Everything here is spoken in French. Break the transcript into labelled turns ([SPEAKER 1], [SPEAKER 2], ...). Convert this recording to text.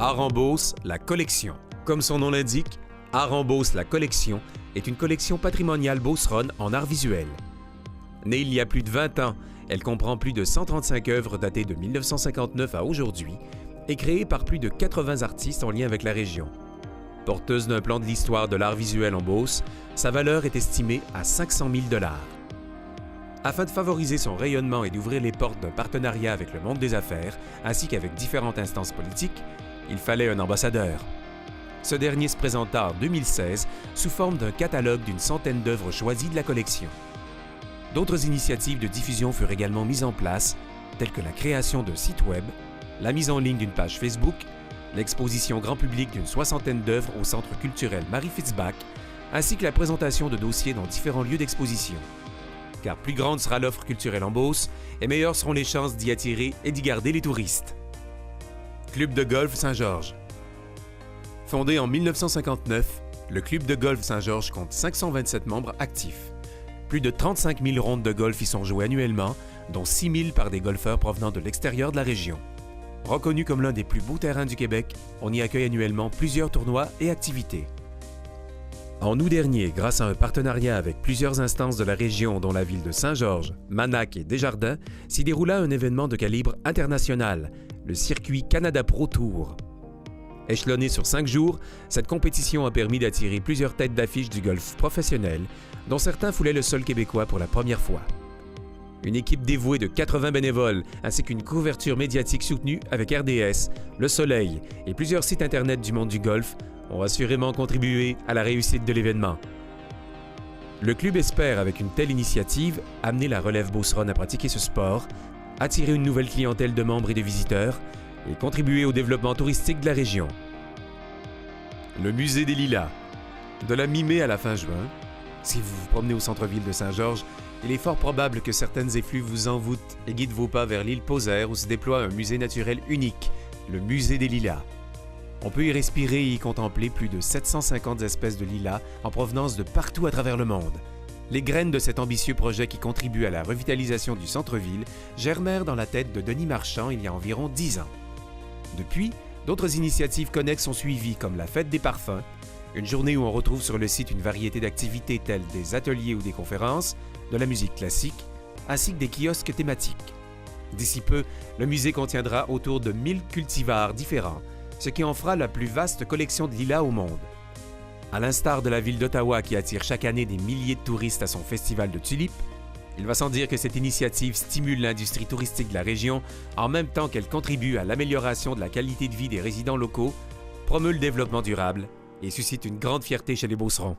[SPEAKER 1] Art en Beauce, la collection. Comme son nom l'indique, Art en Beauce, la collection est une collection patrimoniale beauceronne en art visuel. Née il y a plus de 20 ans, elle comprend plus de 135 œuvres datées de 1959 à aujourd'hui et créée par plus de 80 artistes en lien avec la région. Porteuse d'un plan de l'histoire de l'art visuel en Beauce, sa valeur est estimée à 500 000 $. Afin de favoriser son rayonnement et d'ouvrir les portes d'un partenariat avec le monde des affaires, ainsi qu'avec différentes instances politiques, il fallait un ambassadeur. Ce dernier se présenta en 2016 sous forme d'un catalogue d'une centaine d'œuvres choisies de la collection. D'autres initiatives de diffusion furent également mises en place, telles que la création d'un site web, la mise en ligne d'une page Facebook, l'exposition grand public d'une soixantaine d'œuvres au Centre culturel Marie-Fitzbach, ainsi que la présentation de dossiers dans différents lieux d'exposition. Car plus grande sera l'offre culturelle en Beauce, et meilleures seront les chances d'y attirer et d'y garder les touristes. Club de golf Saint-Georges. Fondé en 1959, le Club de golf Saint-Georges compte 527 membres actifs. Plus de 35 000 rondes de golf y sont jouées annuellement, dont 6 000 par des golfeurs provenant de l'extérieur de la région. Reconnu comme l'un des plus beaux terrains du Québec, on y accueille annuellement plusieurs tournois et activités. En août dernier, grâce à un partenariat avec plusieurs instances de la région dont la ville de Saint-Georges, Manac et Desjardins, s'y déroula un événement de calibre international, le circuit Canada Pro Tour. Échelonné sur 5 jours, cette compétition a permis d'attirer plusieurs têtes d'affiche du golf professionnel, dont certains foulaient le sol québécois pour la première fois. Une équipe dévouée de 80 bénévoles ainsi qu'une couverture médiatique soutenue avec RDS, Le Soleil et plusieurs sites Internet du monde du golf ont assurément contribué à la réussite de l'événement. Le club espère, avec une telle initiative, amener la relève beauceronne à pratiquer ce sport, attirer une nouvelle clientèle de membres et de visiteurs et contribuer au développement touristique de la région. Le Musée des Lilas. De la mi-mai à la fin juin, si vous vous promenez au centre-ville de Saint-Georges, il est fort probable que certaines effluves vous envoûtent et guident vos pas vers l'île Pausaire où se déploie un musée naturel unique, le Musée des Lilas. On peut y respirer et y contempler plus de 750 espèces de lilas en provenance de partout à travers le monde. Les graines de cet ambitieux projet qui contribue à la revitalisation du centre-ville germèrent dans la tête de Denis Marchand il y a environ 10 ans. Depuis, d'autres initiatives connexes sont suivies comme la Fête des parfums, une journée où on retrouve sur le site une variété d'activités telles des ateliers ou des conférences, de la musique classique, ainsi que des kiosques thématiques. D'ici peu, le musée contiendra autour de 1000 cultivars différents, ce qui en fera la plus vaste collection de lilas au monde. À l'instar de la ville d'Ottawa qui attire chaque année des milliers de touristes à son festival de tulipes, il va sans dire que cette initiative stimule l'industrie touristique de la région en même temps qu'elle contribue à l'amélioration de la qualité de vie des résidents locaux, promeut le développement durable et suscite une grande fierté chez les Beaucerons.